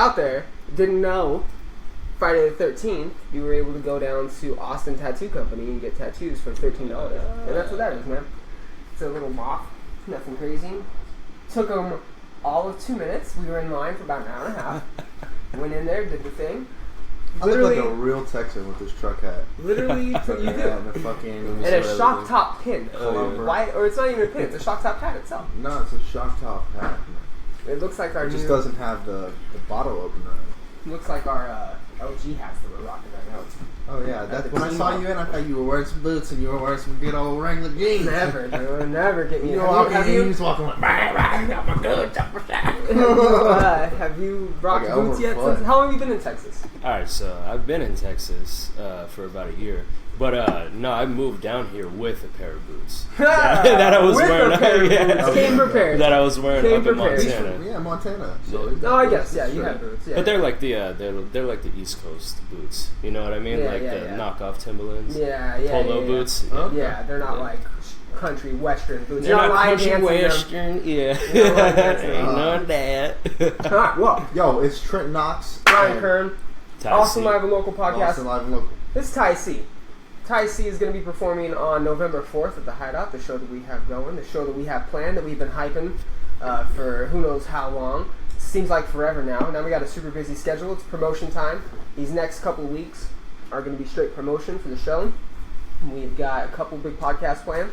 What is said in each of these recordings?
out there didn't know Friday the 13th, you were able to go down to Austin Tattoo Company and get tattoos for $13. And that's what that is, man. It's a little moth, nothing crazy. Took them all of 2 minutes. We were in line for about an hour and a half. Went in there, did the thing. I look like a real Texan with this truck hat. Literally, you do. And a shock top pin. Why? Or it's not even a pin, it's a shock top hat itself. No, it's a shock top hat. It looks like our It just doesn't have the bottle opener. Looks like our LG hats that we're rocking right now. Oh yeah, when I saw you in, I thought you were wearing some boots and you were wearing some good old Wrangler jeans. Never, dude, never get me. You was walking like, got my good jumper shot. Have you rocked boots yet? How long have you been in Texas? All right, so I've been in Texas for about a year. But no, I moved down here with a pair of boots that I was wearing. Came prepared. That I was wearing up in Montana. Yeah, Montana. So I guess you have boots. Yeah. But they're like they're like the East Coast boots. You know what I mean? Like the knockoff Timberlands. Polo boots. Yeah, they're not like country western boots. They're not country western. Yeah. Ain't none of that. All right, well, yo, it's Trent Knox, Brian Kern, Austin Live and Local podcast. Austin Live and Local. This is Ty C. Ty C is going to be performing on November 4th at the Hideout, the show that we have going, the show that we have planned, that we've been hyping for who knows how long. Seems like forever now. Now we got a super busy schedule. It's promotion time. These next couple of weeks are going to be straight promotion for the show. We've got a couple big podcasts planned.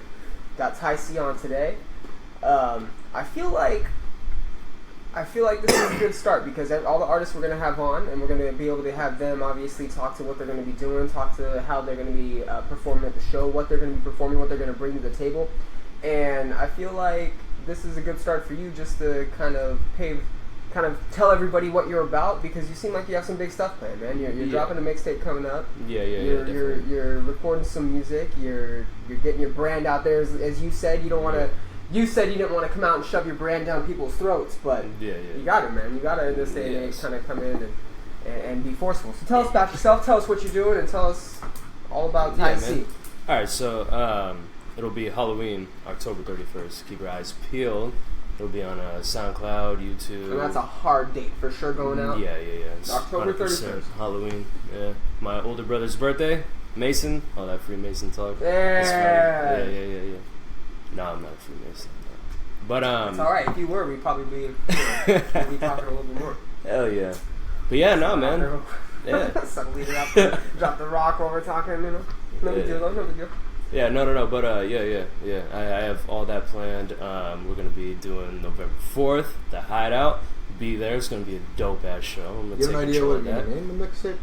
Got Ty C on today. I feel like this is a good start because all the artists we're going to have on, and we're going to be able to have them obviously talk to what they're going to be doing, talk to how they're going to be performing at the show, what they're going to be performing, what they're going to bring to the table. And I feel like this is a good start for you just to kind of tell everybody what you're about, because you seem like you have some big stuff planned, man. You're dropping a mixtape coming up. You're recording some music. You're getting your brand out there, as you said. You don't want to. You said you didn't want to come out and shove your brand down people's throats, but you got it, man. You got to, in this day and age, kind of come in and be forceful. So tell us about yourself, tell us what you're doing, and tell us all about Ty C. All right, so it'll be Halloween, October 31st. Keep your eyes peeled. It'll be on SoundCloud, YouTube. And that's a hard date for sure going out. Yeah. It's October 31st. Halloween. Yeah. My older brother's birthday, Mason. All that Freemason talk. Yeah. Yeah. No, I'm not a Freemason. No. But it's all right. If you were, we'd probably be talking a little bit more. Hell yeah. But yeah, no, man. Yeah. Suddenly drop the rock while we're talking. You know, no big deal. No big deal. Yeah, no. But yeah. I have all that planned. We're gonna be doing November 4th, the Hideout. Be there. It's gonna be a dope ass show. I'm gonna you have an idea what you're gonna name the mixtape?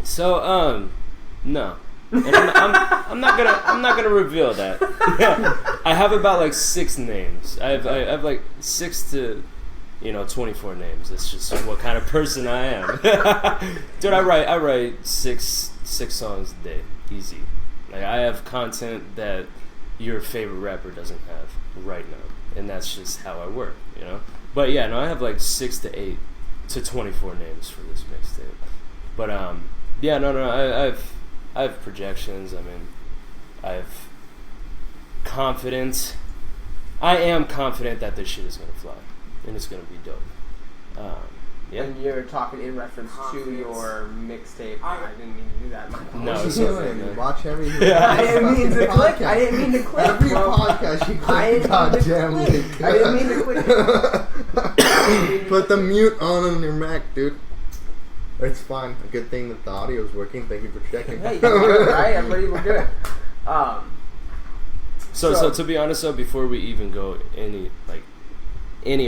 So no. And I'm not gonna reveal that. I have about like 6 names. I have like 6 to 24 names. That's just what kind of person I am. Dude, I write six songs a day, easy. Like I have content that your favorite rapper doesn't have right now, and that's just how I work, But yeah, no, I have like 6 to 8 to 24 names for this mixtape. But yeah, no, I have projections. I mean, I have confidence. I am confident that this shit is going to fly. And it's going to be dope. Yeah. And you're talking in reference to your mixtape. I didn't mean to do that. No, it's okay, man. Watch every I didn't mean to click. Every podcast you click. Goddamn link. I didn't mean to click. Put the mute on your Mac, dude. It's fine. A good thing that the audio is working. Thank you for checking. Hey, you're good, right? Everybody, we're good. So to be honest, though, before we even go any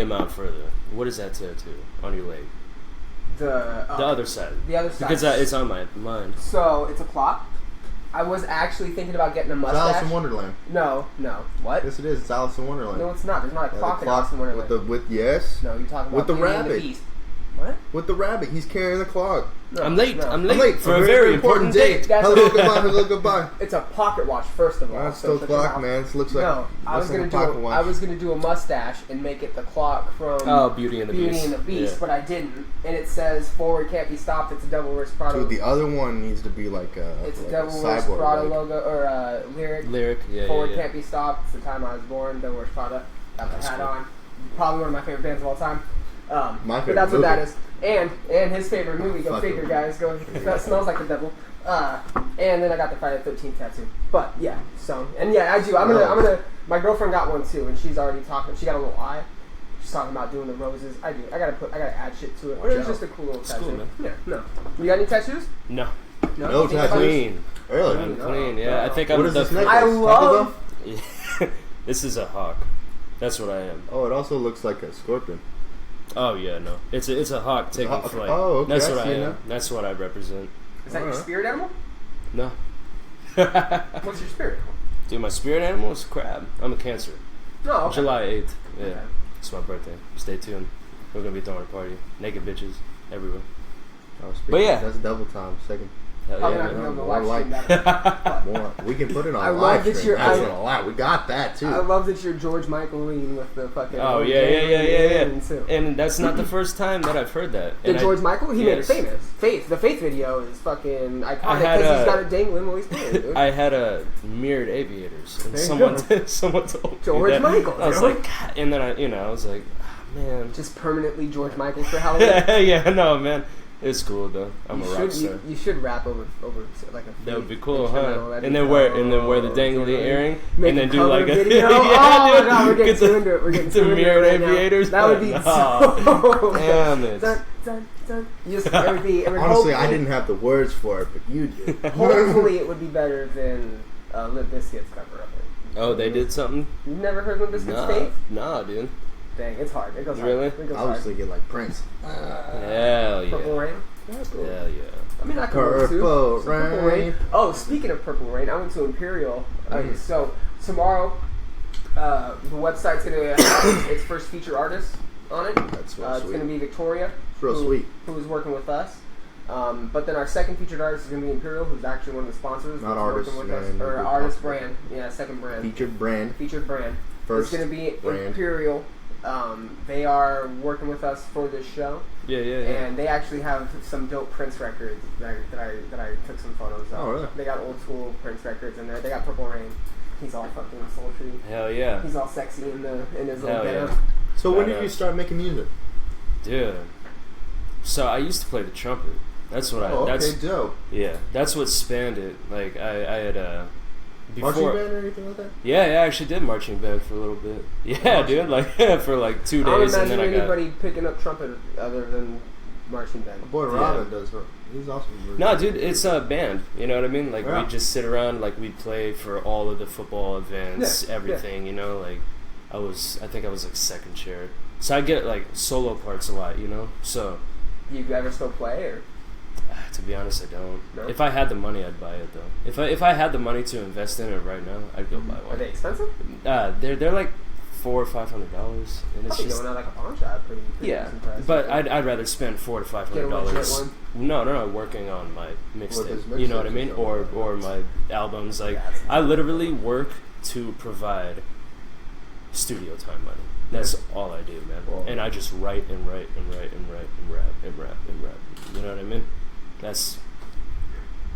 amount further, what is that tattoo on your leg? The other side. The other side. Because it's on my mind. So it's a clock. I was actually thinking about getting a mustache. It's Alice in Wonderland. No. What? Yes, it is. It's Alice in Wonderland. No, it's not. There's not a clock in Alice in Wonderland. Yes. No, you're talking about with the Beauty and rabbit. the Beast. What? With the rabbit. He's carrying the clock. No, I'm late. No. I'm late for a very important date. Hello, goodbye. It's a pocket watch, first of all. That's still clock, man. It looks like I was gonna do a mustache and make it the clock from Beauty and the Beast, but I didn't. And it says "Forward can't be stopped." It's a Devil Wears Prada. Dude, the other one needs to be like a. It's like Devil Wears Prada logo or lyric. Yeah. Forward can't be stopped. It's the time I was born. Devil Wears Prada. Got the hat on. Probably one of my favorite bands of all time. My But favorite that's what that movie. is. And his favorite movie, go Fuck figure, him. guys. Go. That smells like the devil. And then I got the Friday the 13th tattoo. But yeah, so and yeah, I do. I'm gonna. My girlfriend got one too, and she's already talking. She got a little eye. She's talking about doing the roses. I do. I gotta add shit to it. But it's just a cool little It's tattoo. cool, man. Yeah. No. You got any tattoos? No. No Think about it? Clean. Really? I'm No, clean. Yeah, no. I think What I'm is the. this necklace? I Taco love- Bell? This is a hawk. That's what I am. Oh, it also looks like a scorpion. Oh yeah, no. It's a hawk taking hawk. flight. Oh, okay, That's I what I see am. now. That's what I represent. Is that your Alright. spirit animal? No. What's your spirit animal? Dude, my spirit animal is crab. I'm a Cancer. No. Okay. July 8th. Yeah. Okay. It's my birthday. Stay tuned. We're gonna be throwing a party. Naked bitches everywhere. Oh, speaking But yeah. of, that's double time. Second. Hell Probably yeah, not gonna man. be able to More live stream like- that. More. We can put it on I love live that stream. you're- That's I- not a lot. We got that too. I love that you're George Michael lean with the fucking. Oh yeah. Too. And that's not the first time that I've heard that. Did And George Michael? He made it yes. famous. The Faith video is fucking iconic had because he's a- got it dangling while he's playing, dude. I had a mirrored aviators, and There you someone go. someone told me George that. Michael, I was you know? like, God. And then I was like, ah, man. Just permanently George Michael for Halloween. Yeah, no, man. It's cool though. I'm a rock star. You should rap over like a. That would be Faith cool, instrumental. huh? That'd And be then wear the dangly dude. earring, Make and a then do cover like a video. yeah, Oh my dude. god, we're getting Get too the- into it. We're getting get too the into mirrored it right now. aviators. That would be Oh, so. damn it. Dun, dun, dun. You just, it would be, Honestly, I didn't have the words for it, but you did. Hopefully, it would be better than Limp Bizkit's cover of it. Oh, they did something? You've never heard Limp Bizkit's Nah, Faith? nah, dude. Dang, it's hard. It goes hard. Really? It goes I was hard. thinking like Prince. Hell Purple yeah. Rain? Hell yeah. I mean, I could work too. Purple Some Purple Rain. Rain. Oh, speaking of Purple Rain, I went to Imperial. Mm. So tomorrow, the website's gonna have its first featured artist on it. That's real It's sweet. gonna be Victoria, It's real sweet. who is working with us. But then our second featured artist is gonna be Imperial, who's actually one of the sponsors. Not who's artist, working with us, man. or Good artist possible. brand. Yeah, second brand. Featured brand. Featured brand. First It's gonna be brand. Imperial. They are working with us for this show. Yeah. And they actually have some dope Prince records that I took some photos of. Oh, really? They got old school Prince records in there. They got Purple Rain. He's all fucking sultry. Hell yeah. He's all sexy in his little Hell yeah. getup. So when I did know. you start making music? Dude. So I used to play the trumpet. That's what Oh, that's okay, dope. yeah. That's what spanned it. Like I had before. Marching band or anything like that? Yeah, I actually did marching band for a little bit. Yeah, Marching dude, like for like 2 I don't days, and imagine then I got. anybody picking up trumpet other than marching band. My boy Yeah. Robin does. He's awesome. No, dude, it's a band. You know what I mean? Like Yeah. we just sit around, like we'd play for all of the football events, Yeah, everything. You know, like I think I was like second chair, so I get like solo parts a lot. You know, so You ever still play or? to be honest, I don't. No? If I had the money, I'd buy it though. If I had the money to invest in it right now, I'd go buy Are one. they expensive? They're like $400 or $500, and it's Probably just going out like a pawn shop. Pretty yeah. decent price. But I'd rather spend $400 to Get a legit $500. one? No, working on my With his mixtape. You know what I mixtapes mean? and stuff. Or my albums. Like Yeah, that's- I literally work to provide studio time money. That's all I do, man. Well- And I just write and write and write and write and rap and rap and rap. You know what I mean? That's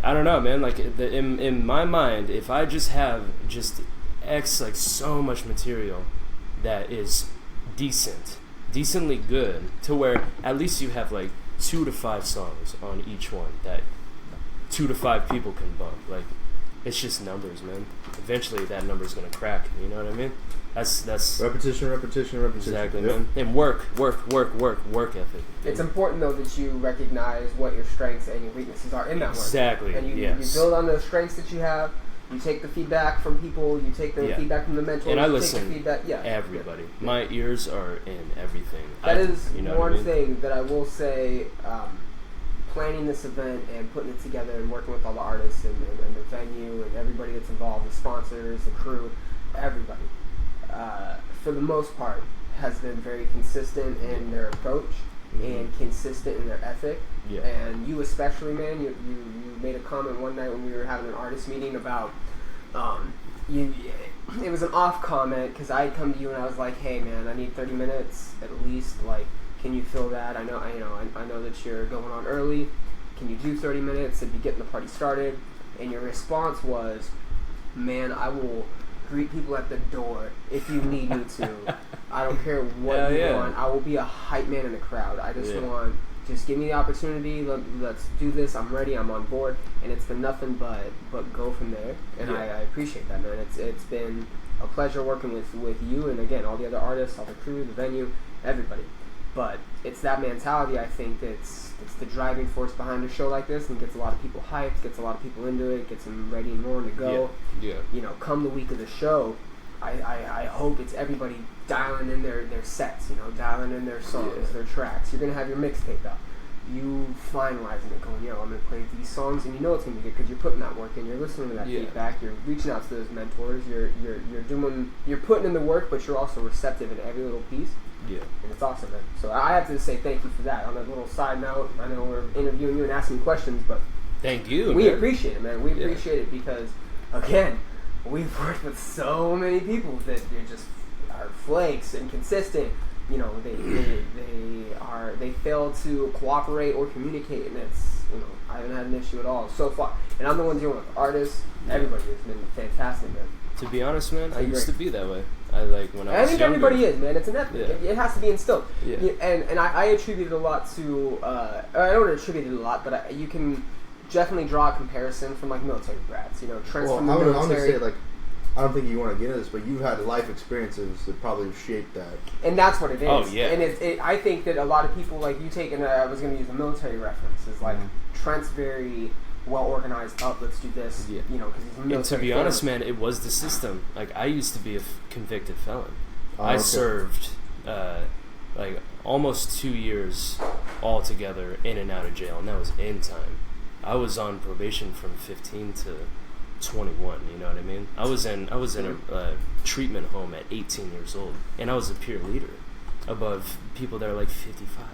I don't know, man. Like in my mind, if I just have just like so much material that is decently good, to where at least you have like 2 to 5 songs on each one that 2 to 5 people can bump. Like it's just numbers, man. Eventually, that number's gonna crack. You know what I mean? That's Repetition. exactly, Yep. man. And work ethic. It's important though that you recognize what your strengths and your weaknesses are in that work. Exactly. And you yes. build on the strengths that you have. You take the feedback from people. You take the Yeah. feedback from the mentors. And I you listen take the feedback. Yeah. Everybody. My ears are in everything. That is you know one what I mean? thing that I will say. Planning this event and putting it together and working with all the artists and the venue and everybody that's involved, the sponsors, the crew, everybody, for the most part, has been very consistent in their approach and consistent in their ethic. Yeah. And you especially, man, you made a comment one night when we were having an artist meeting about it was an off comment because I had come to you and I was like, hey man, I need 30 minutes at least, like, can you fill that? I know that you're going on early. Can you do 30 minutes and be getting the party started? And your response was, man, I will greet people at the door if you need me to. I don't care what Hell you yeah. want. I will be a hype man in the crowd. I just Yeah. want, just give me the opportunity. Let's do this. I'm ready. I'm on board. And it's been nothing but go from there. And Yeah. I appreciate that, man. It's been a pleasure working with you and again all the other artists, all the crew, the venue, everybody. But it's that mentality, I think, that's the driving force behind a show like this, and gets a lot of people hyped, gets a lot of people into it, gets them ready and roaring to go. Yeah. You know, come the week of the show, I hope it's everybody dialing in their sets, you know, dialing in their songs, their tracks. You're gonna have your mixtape out. You finalizing it, going, yo, I'm gonna play these songs, and you know it's gonna be good because you're putting that work in. You're listening to that feedback. You're reaching out to those mentors. You're putting in the work, but you're also receptive in every little piece. Yeah. And it's awesome, man. So I have to say thank you for that. On a little side note, I know we're interviewing you and asking questions, but Thank you. we man. appreciate it, man. We appreciate it because, again, we've worked with so many people that they just are flakes and consistent. You know, they fail to cooperate or communicate, and it's, you know, I haven't had an issue at all so far. And I'm the one dealing with artists. Everybody has been fantastic, man. To be honest, man, I used to great. be that way. I when I was younger. I think everybody is, man. It's an ethic. Yeah. It has to be instilled. Yeah. And I attribute it a lot to, I don't attribute it a lot, but you can definitely draw a comparison from, like, military brats. You know, Trent's from the I'm military. gonna say, like, I don't think you want to get into this, but you've had life experiences that probably shaped that. And that's what it is. Oh, yeah. And I think that a lot of people, like you take, and I was going to use a military reference, is like, Trent's very well organized up, let's do this, you know, because he's a military. And to be honest, man, it was the system. Like, I used to be a convicted felon. I Okay. served, like, almost 2 years altogether in and out of jail, and that was in time. I was on probation from 15 to 21, you know what I mean? I was in a treatment home at 18 years old, and I was a peer leader above people that are like 55.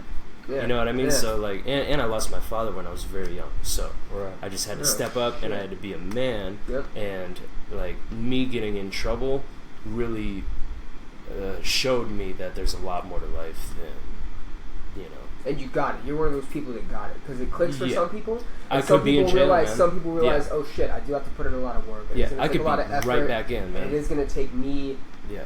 Yeah. You know what I mean? Yeah. So, like, and I lost my father when I was very young, so Right. I just had to Yeah. step up, and I had to be a man. Yep. And, like, me getting in trouble really showed me that there's a lot more to life than, you know. And you got it. You're one of those people that got it because it clicks for Yeah. some people. I And some could be in people jail, realize, man. Some people realize, Yeah. oh shit, I do have to put in a lot of work. Yeah, It's gonna I take could a lot of be effort, right back in, man. And it is going to take me Yeah.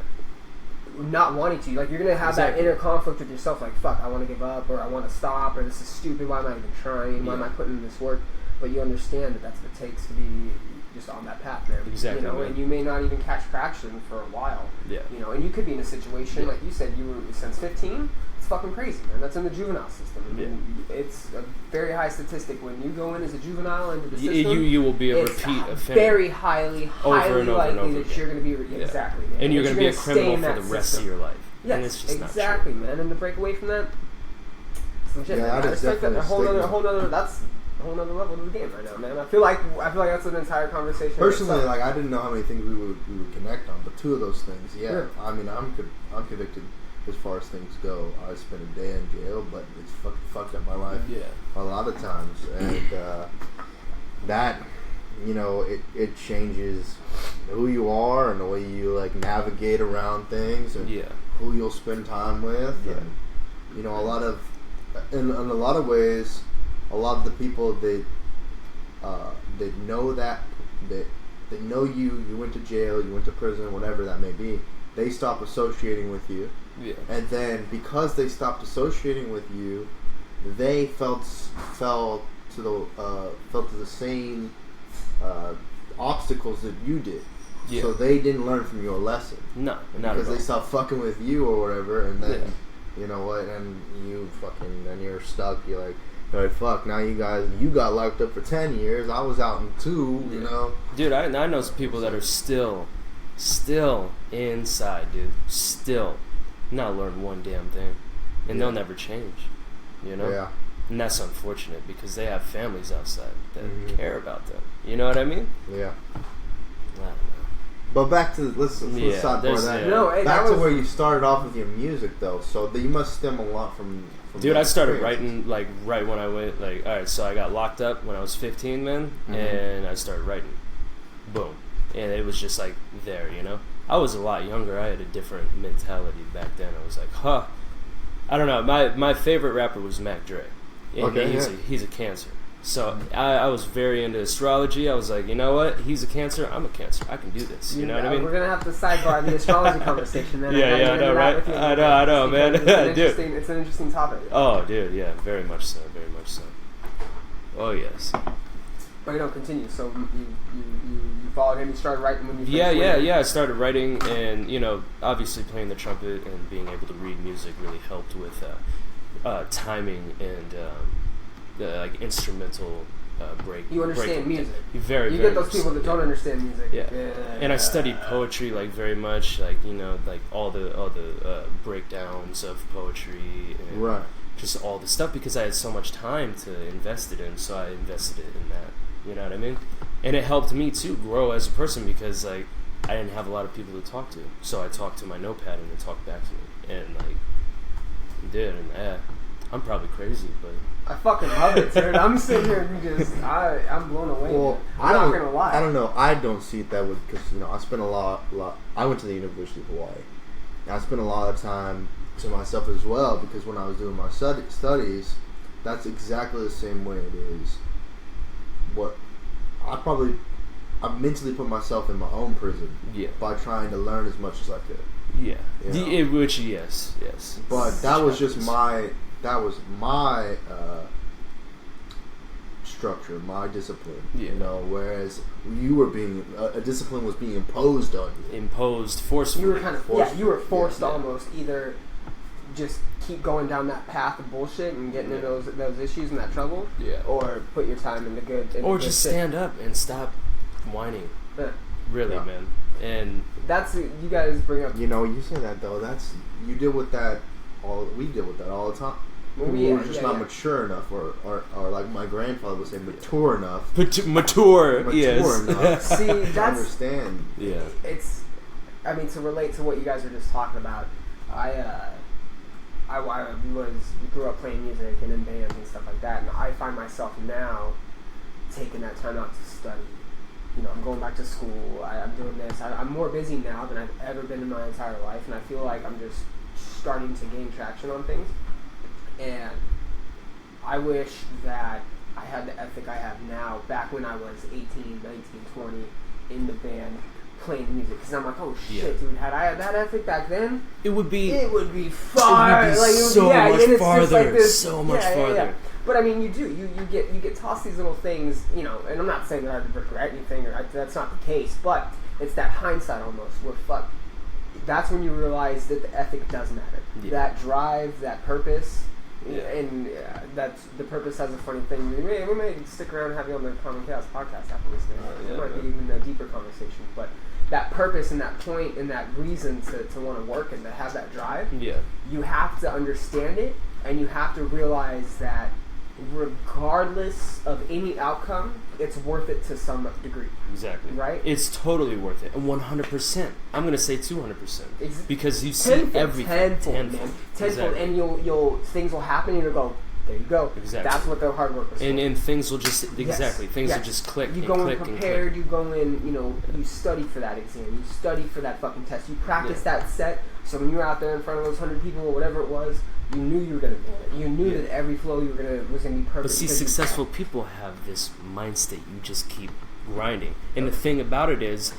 not wanting to. Like, you're going to have that Exactly. inner conflict with yourself, like, fuck, I want to give up, or I want to stop, or this is stupid, why am I even trying, why am I putting in this work? But you understand that that's what it takes to be just on that path, man. Exactly, You know, man. and you may not even catch traction for a while. Yeah. You know, and you could be in a situation, Yeah. like you said, you were since 15. It's fucking crazy, man. That's in the juvenile system. I mean, it's a very high statistic when you go in as a juvenile into the system. You will be a it's repeat offender. very highly Over and over likely and over that again. you're going to be exactly, man. And you're that going to be a stay criminal in for that the rest system. of your life. Yes, And it's just exactly, not true. man. And to break away from that, it's legit. Yeah, man. that I is respect that. definitely a A whole nother. That's a whole nother level of the game right now, man. I feel like that's an entire conversation. Personally, itself. like, I didn't know how many things we would connect on, but two of those things, yeah. Yeah. I mean, I'm convicted as far as things go. I spent a day in jail, but it's fucked up my life Yeah. a lot of times, and that, you know, it changes who you are and the way you, like, navigate around things, and Yeah. who you'll spend time with, Yeah. and, you know, in a lot of ways, a lot of the people that know that know you went to jail, you went to prison, whatever that may be, they stop associating with you. Yeah. And then because they stopped associating with you, they fell to the same obstacles that you did. Yeah. So they didn't learn from your lesson. No, And not because at all. they stopped fucking with you or whatever, and then Yeah. you know what, and then you're stuck. You're like, all right, fuck. Now you got locked up for 10 years. I was out in 2. You know. Dude, I know some people that are still inside, dude. Still not learn one damn thing. And they'll never change. You know? Yeah. And that's unfortunate because they have families outside that Mhm. care about them. You know what I mean? Yeah. I don't know. But back to let's Yeah, stop for there's- that. yeah. No, hey, Back that to was, where you started off with your music, though. So you must stem a lot from Dude, that I started experience. writing, like, right when I went, like, alright, so I got locked up when I was 15, man, and I started writing. Boom. And it was just, like, there, you know? I was a lot younger. I had a different mentality back then. I was like, I don't know. My favorite rapper was Mac Dre. And Okay, he's a cancer. So I was very into astrology. I was like, you know what? He's a Cancer. I'm a Cancer. I can do this. You know what I mean? We're gonna have to sidebar the astrology conversation then. Yeah, I know, right? I know, man. It's an interesting topic. Oh, dude, yeah, very much so. Oh, yes. But continue. So you followed him. You started writing when you yeah. I started writing, and obviously playing the trumpet and being able to read music really helped with timing and like instrumental break. You understand music. Very. You get those people that don't understand music. Yeah. And I studied poetry like very much, like like all the breakdowns of poetry. And right. Just all the stuff because I had so much time to invest it in, so I invested it in that. You know what I mean? And it helped me too grow as a person because like I didn't have a lot of people to talk to, so I talked to my notepad and they talked back to me, and like I'm probably crazy, but I fucking love it, dude. I'm sitting here and I'm blown away. Well, I'm not gonna lie. I don't know. I don't see it that way because I spent a lot. I went to the University of Hawaii. And I spent a lot of time to myself as well because when I was doing my studies, that's exactly the same way it is. What I mentally put myself in my own prison by trying to learn as much as I could. Yeah. Yes. But that was just my structure, my discipline. Yeah. Whereas you were being a discipline was being imposed on you. Imposed forcefully. You were kind of you were forced almost either just keep going down that path of bullshit and getting into those issues and that trouble, or put your time into good. Or just stand up and stop whining. Yeah. Really, man. And that's you guys bring up. You say that though. We deal with that all the time. We were just not mature enough, or like my grandfather would say, mature enough. Mature enough. See, to understand. Yeah. To relate to what you guys were just talking about, I grew up playing music and in bands and stuff like that, and I find myself now taking that time out to study. I'm going back to school. I'm doing this. I'm more busy now than I've ever been in my entire life, and I feel like I'm just starting to gain traction on things. And I wish that I had the ethic I have now back when I was 18, 19, 20 in the band playing music. Because I'm like, oh shit, dude, had I had that ethic back then, it would be far. So much farther. But I mean, you get tossed these little things, and I'm not saying that I regret anything, that's not the case, but it's that hindsight almost, where that's when you realize that the ethic does matter. Yeah. That drive, that purpose, and that's the purpose has a funny thing. We may stick around and have you on the Common Chaos podcast after this thing. It might be even a deeper conversation, but that purpose and that point and that reason to want to work and to have that drive, you have to understand it, and you have to realize that regardless of any outcome, it's worth it to some degree. Exactly. Right? It's totally worth it. And 100%. I'm going to say 200%. Because you see everything. Tenfold. Exactly. And you'll things will happen and you'll go, there you go. Exactly. That's what the hard work was for. And things will just, things will just click. You go in prepared, you go in, you study for that exam, you study for that fucking test, you practice that set, so when you're out there in front of those 100 people or whatever it was, you knew you were going to do it. You knew that every flow was going to be perfect. But see, successful people have this mind state. You just keep grinding. And the thing about it is,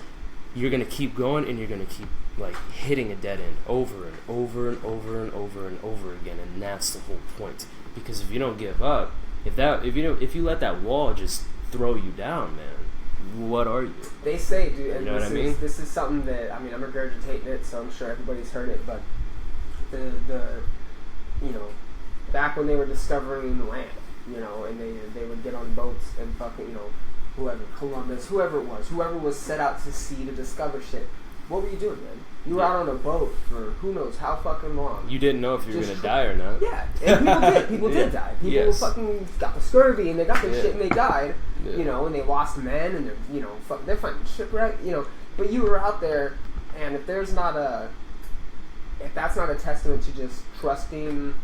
you're going to keep going and you're going to keep hitting a dead end over and over and over and over and over again. And that's the whole point. Because if you don't give up, if you let that wall just throw you down, man, what are you? They say, dude, and you know what I mean? This is something that I'm regurgitating it, so I'm sure everybody's heard it. But the back when they were discovering the land, and they would get on boats and fucking, whoever, Columbus, whoever was set out to sea to discover shit. What were you doing, man? You were out on a boat for who knows how fucking long. You didn't know if you were going to die or not. Yeah, and people did. People did die. People fucking got the scurvy and they got their shit and they died. And they lost men and they're finding shipwreck. But you were out there, and if that's not a testament to just trusting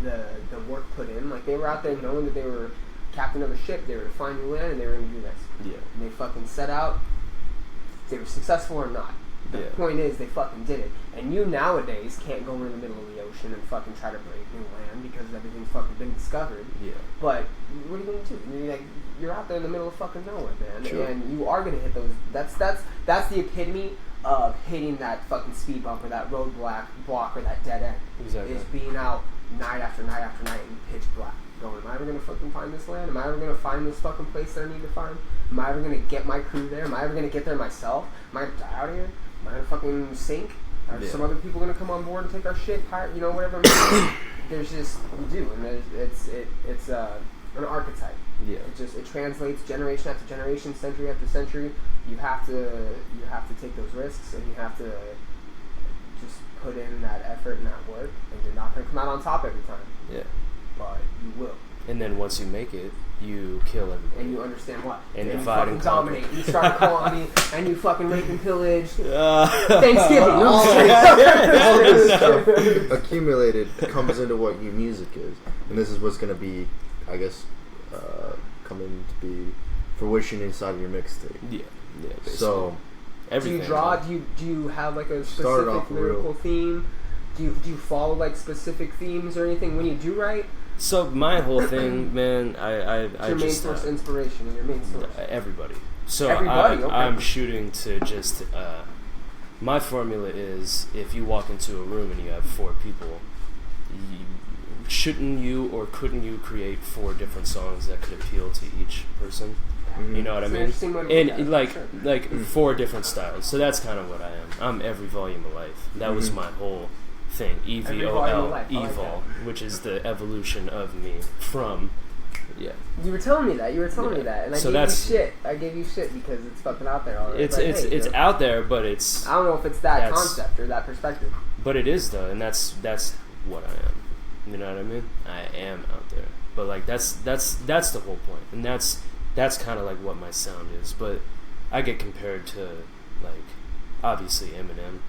the work put in, they were out there knowing that they were captain of a ship, they were to find new land, and they were going to do this. Yeah. And they fucking set out. They were successful or not. The point is, they fucking did it. And you nowadays can't go in the middle of the ocean and fucking try to break new land because everything's fucking been discovered. Yeah. But what are you gonna do? You're out there in the middle of fucking nowhere, man, Sure. and you are gonna hit those. That's the epitome of hitting that fucking speed bump or that road block or that dead end. Exactly. Is being out night after night after night in pitch black. Going, am I ever gonna fucking find this land? Am I ever gonna find this fucking place that I need to find? Am I ever gonna get my crew there? Am I ever gonna get there myself? Am I gonna die out here? Am I gonna fucking sink? Are some other people gonna come on board and take our shit? Whatever. There's just we do, and it's an archetype. Yeah. It translates generation after generation, century after century. You have to take those risks, and you have to just put in that effort and that work, and you're not gonna come out on top every time. Yeah. But you will. And then once you make it, you kill everybody. And you understand what? And you divide fucking and conquer. dominate. You start a colony, and you fucking rape and pillage. Thanksgiving. all this stuff accumulated comes into what your music is, and this is what's going to be, I guess, coming to be fruition inside of your mixtape. Yeah. Basically. So, everything. Do you draw? Do you have like a Started specific off lyrical real. theme? Do you follow like specific themes or anything when you do write? So my whole thing, man, I Your main just source inspiration and your main source. everybody. So Everybody, okay. I'm shooting to just. My formula is if you walk into a room and you have 4 people, shouldn't you or couldn't you create 4 different songs that could appeal to each person? You know what I mean? Interesting way to look at And it, sure. 4 different styles. So that's kind of what I am. I'm every volume of life. That was my whole thing. Every volume of EVOL, life. I like evol, which is the evolution of me from. Yeah. You were telling me that. And I So gave you shit. I gave you shit because it's fucking out there already. It's But, it's hey, it's you know, out there, but it's I don't know if it's that concept or that perspective. but it is though, and that's what I am. You know what I mean? I am out there, but like that's the whole point, and that's kind of like what my sound is. But I get compared to like obviously Eminem.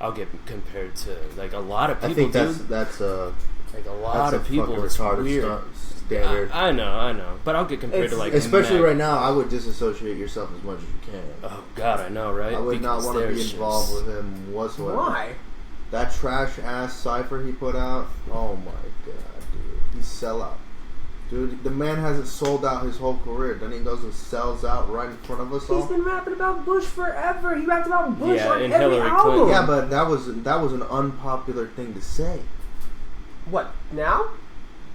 I'll get compared to like a lot of people. I think dude. that's like a lot that's of a people. fucking It's retarded weird. standard. I know, but I'll get compared to like Especially Mac. right now, I would disassociate yourself as much as you can. Oh God, I know, right? I would not Because want to be there's involved just- with him whatsoever. Why? That trash ass cipher he put out. Oh my god, dude, he's sellout. Dude, the man hasn't sold out his whole career. Then he goes and sells out right in front of us all. He's been rapping about Bush forever. He rapped about Bush Yeah, on and every Hillary album. Clinton. Yeah, but that was an unpopular thing to say. What now?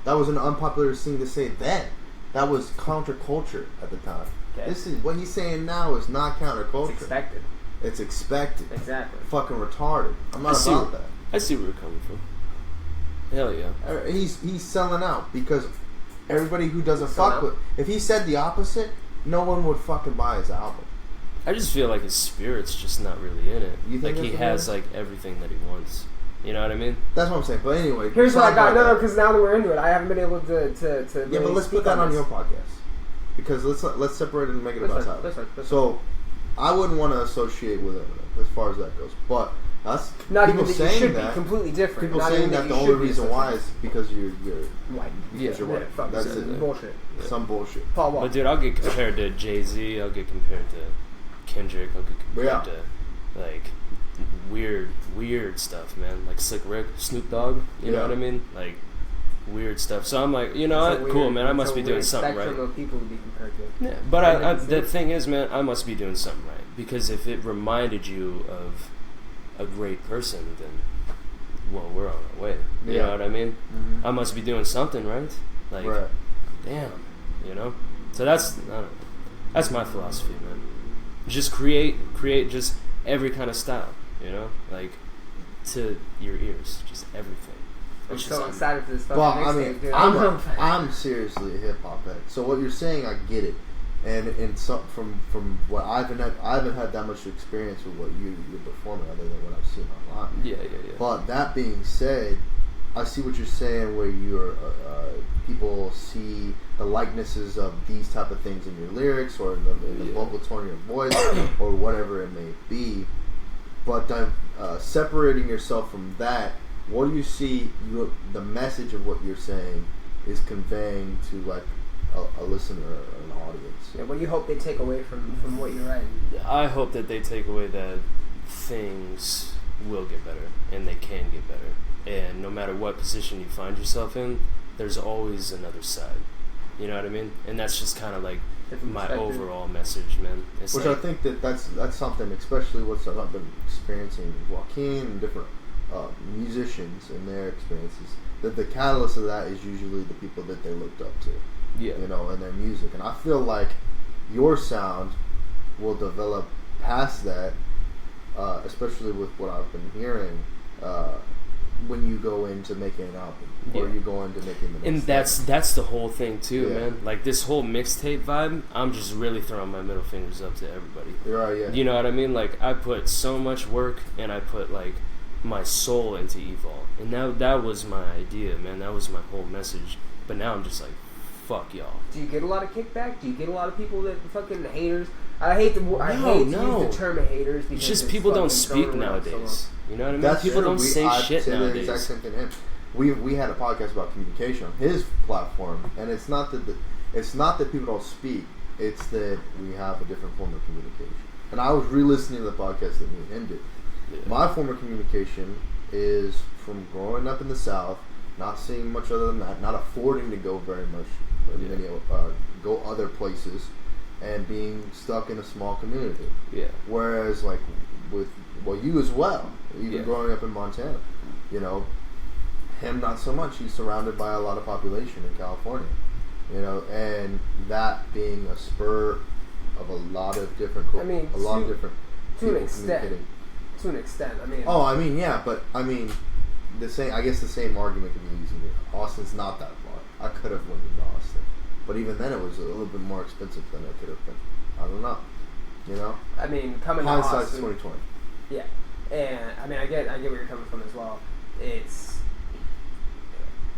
That was an unpopular thing to say then. That was counterculture at the time. Okay. This is what he's saying now is not counterculture. It's expected. It's expected. Exactly. Fucking retarded. I'm I not see- about that. I see where you're coming from. Hell yeah. He's selling out because everybody who doesn't Selling fuck out? with. If he said the opposite, no one would fucking buy his album. I just feel like his spirit's just not really in it. You think Like that's he what has it is? like everything that he wants. You know what I mean? That's what I'm saying. But anyway, Here's what I got. sidebar No, that. because now that we're into it, I haven't been able to Yeah, really but let's speak put that on this. your podcast because let's separate it and make it about Tyler. That's right. So I wouldn't want to associate with Eminem as far as that goes, but us Not people even that you saying should that. be completely different. People Not saying even that you the only should be reason why associated. is because you're White. because you're white. Fuck That's this. it. Bullshit. Some bullshit. Paul Wall. But dude, I'll get compared to Jay-Z. I'll get compared to Kendrick. I'll get compared to like weird stuff, man. Like Slick Rick, Snoop Dogg. You know Yeah. what I mean? Like weird stuff. So I'm like, you know what? Cool, man. I must be doing something right. Spectrum of people to be compared to. Yeah, but the thing is, man, I must be doing something right because if it reminded you of a great person, then well, we're on our way. You Yeah. know what I mean? Mm-hmm. I must be doing something right. Like, Right. damn, you know. So that's I don't know. That's my philosophy, man. Just create just every kind of style, you know, like to your ears, just everything. I'm Which so is- excited for this fucking Well, I mixtape, mean, dude. I'm seriously a hip hop head. So what you're saying, I get it, and some from what I haven't had that much experience with what you're performing other than what I've seen online. Yeah. But that being said, I see what you're saying where you're people see the likenesses of these type of things in your lyrics or in the vocal tone of your voice or whatever it may be. But then separating yourself from that, what do you see the message of what you're saying is conveying to like a listener or an audience? Yeah, what do you hope they take away from what you're writing? I hope that they take away that things will get better and they can get better. And no matter what position you find yourself in, there's always another side. You know what I mean? And that's just kind of like Different my perspective. overall message, man. It's Which like, I think that's something, especially what I've been experiencing with Joaquin and different musicians and their experiences. That the catalyst of that is usually the people that they looked up to, yeah, you know, and their music. And I feel like your sound will develop past that, especially with what I've been hearing. When you go into making an album, or Yeah. you go into making the next and thing. that's the whole thing too, Yeah. man. Like this whole mixtape vibe, I'm just really throwing my middle fingers up to everybody. Right, yeah. You know what I mean? Like I put so much work and I put like my soul into Evol, and that was my idea, man. That was my whole message. But now I'm just like, fuck y'all. Do you get a lot of kickback? Do you get a lot of people that fucking haters? I hate to use the term haters because It's just people don't fucking speak thrown around so nowadays. You know what I mean? That's People true. don't say I shit say the nowadays. exact same thing to him. We had a podcast about communication on his platform, and it's not that people don't speak. It's that we have a different form of communication. And I was re-listening to the podcast that me and him did. Yeah. My form of communication is from growing up in the South, not seeing much other than that, not affording to go very much, go other places, and being stuck in a small community. Yeah. Whereas, like, you as well, even Yeah. growing up in Montana, you know, him not so much. He's surrounded by a lot of population in California, you know, and that being a spur of a lot of different, I mean, a lot of different to an people extent. communicating. To an extent, I mean. Oh, I mean, yeah, but I mean, I guess the same argument can be used. Austin's not that far. I could have lived in Austin, but even then, it was a little bit more expensive than it could have been. I don't know, you know. I mean, coming to Hindsight's Austin. 2020. Yeah, and I mean, I get where you're coming from as well. It's.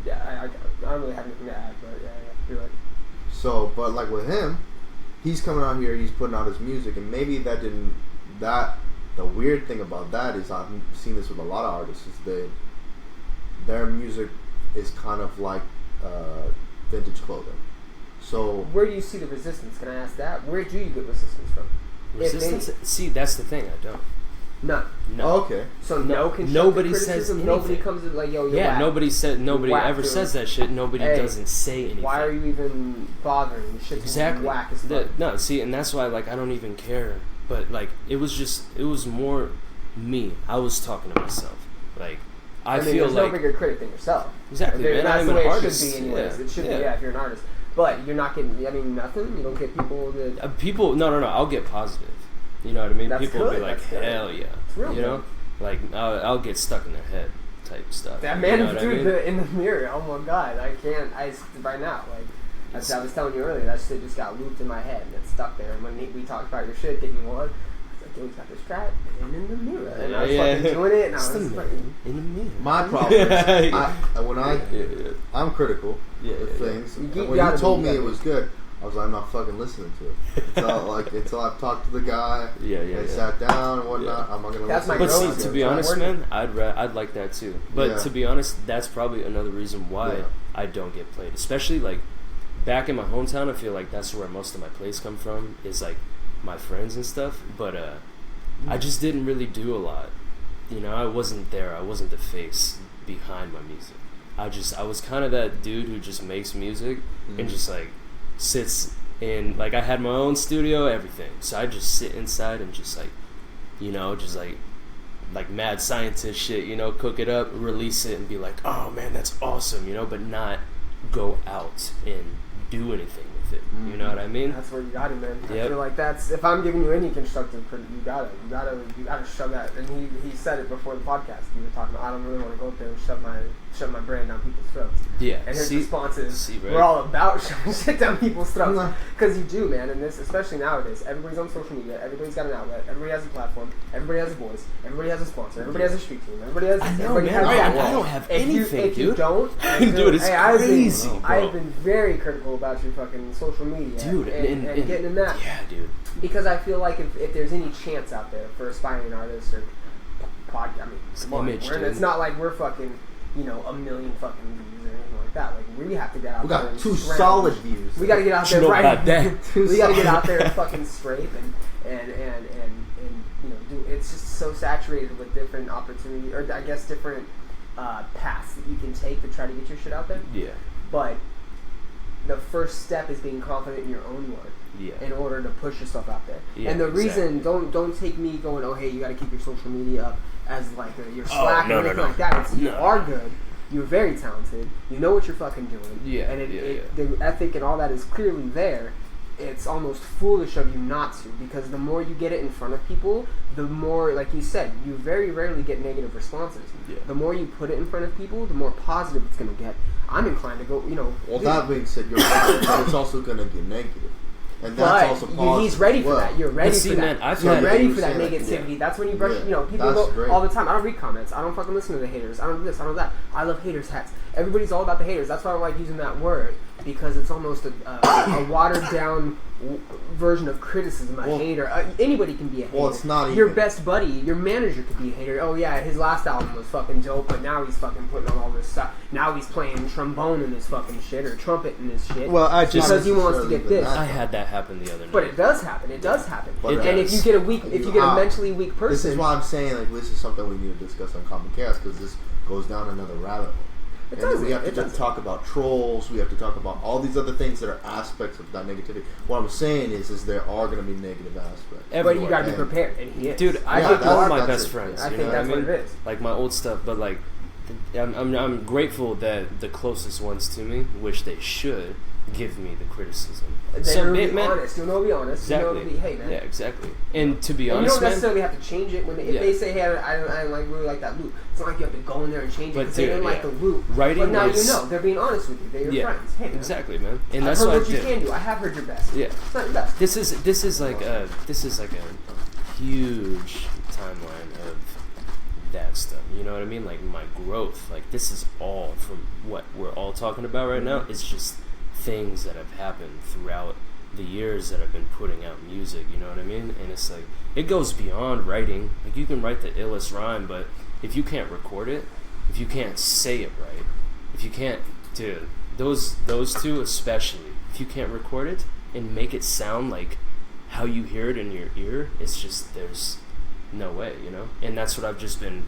Yeah, I don't really have anything to add, but yeah, you're right. So, but like with him, he's coming out here, he's putting out his music, and maybe the weird thing about that is I've seen this with a lot of artists, is that their music is kind of like vintage clothing. So, Where do you see the resistance? Can I ask that? Where do you get resistance from? Resistance? See, that's the thing. I don't. None. No. oh, okay. So No, constructive nobody criticism. says Nobody anything. comes in like, yo, you're Yeah, whack. nobody whack, ever dude. says that shit. Nobody Hey, doesn't say anything. Why are you even bothering? The shit's Exactly. whack as fuck. No, see, and that's why, like, I don't even care. But, like, it was more me. I was talking to myself. Like, I mean, feel there's like... no bigger critic than yourself. Exactly, man. That's I'm the an way artist. it should be anyways. Yeah, It should yeah. be, if you're an artist. But you're not getting, I mean, nothing? You don't get people that... People... No, I'll get positive. You know what I mean? That's People will be good, like, that's good. hell yeah. It's real You know? good. Like, I'll get stuck in their head type stuff. That man, you know what I dude, mean? in the mirror, oh my god, right now, like, as I was telling you earlier, that shit just got looped in my head and it stuck there. And when we talked about your shit, did you want? I was like, yo, he's got this track and in the mirror. And I was fucking doing it, and It's I the was man fucking... in the mirror. My problem is, Yeah. I'm critical Yeah, of yeah, things. You When gotta you told be, me you it gotta was good, I was like, I'm not fucking listening to it. Until I've talked to the guy and sat down and whatnot, Yeah. I'm not gonna That's listen my But to see, it. go-to. to be It's honest, not man, I'd like that too. But Yeah. to be honest, that's probably another reason why Yeah. I don't get played. Especially like back in my hometown, I feel like that's where most of my plays come from. Is like my friends and stuff. But I just didn't really do a lot. You know, I wasn't there. I wasn't the face behind my music. I was kind of that dude who just makes music and just like sits in, like I had my own studio, everything. So I just sit inside and just like, you know, just like mad scientist shit, you know, cook it up, release it and be like, oh man, that's awesome, you know, but not go out and do anything with it. You know what I mean? That's where you got it, man. I Yep. feel like that's, if I'm giving you any constructive critic, you gotta shove that. And he said it before the podcast. We were talking about, I don't really want to go up there and shove my brand down people's throats. Yeah. And his response is, right? we're all about shoving shit down people's throats. Nah. Because you do, man. And this, especially nowadays, everybody's on social media. Everybody's got an outlet. Everybody has a platform. Everybody has a voice. Everybody has a sponsor. Everybody has a street team. Everybody has. I know, everybody man. has I don't have if anything, if you dude. don't, Dude, it's crazy, bro. I've been very critical about your fucking social media, Dude, and getting in that. Yeah, dude. Because I feel like if there's any chance out there for aspiring artists or I mean, come on, image, dude. it's not like we're fucking, you know, 1 million fucking views or anything like that. Like we have to get out We there. got and 2 scramble. solid views. We got to get out there, You know right? about that. We got to get out there and fucking scrape and you know, do. It's just so saturated with different opportunities, or I guess different paths that you can take to try to get your shit out there. Yeah. but the first step is being confident in your own work. Yeah. In order to push yourself out there. Yeah, and the reason, exactly. don't take me going, oh hey, you got to keep your social media up as like your Slack no, or anything no. like that. It's, you No. are good. You're very talented. You know what you're fucking doing. Yeah, And yeah. the ethic and all that is clearly there. It's almost foolish of you not to, because the more you get it in front of people, the more, like you said, you very rarely get negative responses. Yeah. The more you put it in front of people, the more positive it's going to get. I'm inclined to go, Well, that being said, you're right, but it's also going to get negative. And that's also positive. He's ready as well. for that. You're ready for that. Man, You're ready you for that saying that. negativity. Yeah. That's when you brush. Yeah. You know, people That's go great. all the time. I don't read comments. I don't fucking listen to the haters. I don't do this. I don't do that. I love haters hats. Everybody's all about the haters. That's why I don't like using that word, because it's almost a watered down version of criticism. A hater. Anybody can be a hater. Well, it's not your even. best buddy. Your manager could be a hater. Oh yeah, his last album was fucking dope, but now he's fucking putting on all this stuff. Now he's playing trombone in his fucking shit or trumpet in his shit. Well, I just because he wants to get this. I had that happen the other night. But it does happen. It does happen. But And if you get a weak, if you get a mentally weak person, This is why I'm saying, like, this is something we need to discuss on Common Chaos, because this goes down another rabbit hole. And doesn't. we have to It doesn't. talk about trolls. We have to talk about all these other things that are aspects of that negativity. What I'm saying is there are going to be negative aspects. but you got to be And- prepared, and he is. Dude, I Yeah, think that's- all my that's best it. friends. I You think know that's what I what mean? it is. Like my old stuff, but like I'm grateful that the closest ones to me, which they should, give me the criticism. They'll be Oh, honest. You'll know, be honest. Exactly. You know, be, hey man. Yeah, exactly. And to be And you honest, don't man, necessarily have to change it when they, if Yeah. they say, "Hey, I don't like really like that loop." It's not like you have to go in there and change it But because they dude, didn't like yeah. the loop. Writing but now is- you know they're being honest with you. They're your yeah, friends. Hey, man, exactly, man. And I've that's heard what I what you did. can do. I have heard your best. Yeah. It's not your best. This is like a huge timeline of that stuff. You know what I mean? Like my growth. Like this is all from what we're all talking about right now. It's just things that have happened throughout the years that I've been putting out music. You know what I mean? And it's like it goes beyond writing. Like you can write the illest rhyme, but if you can't record it, if you can't say it right, if you can't, dude, those two especially, if you can't record it and make it sound like how you hear it in your ear, it's just there's no way, you know. And that's what I've just been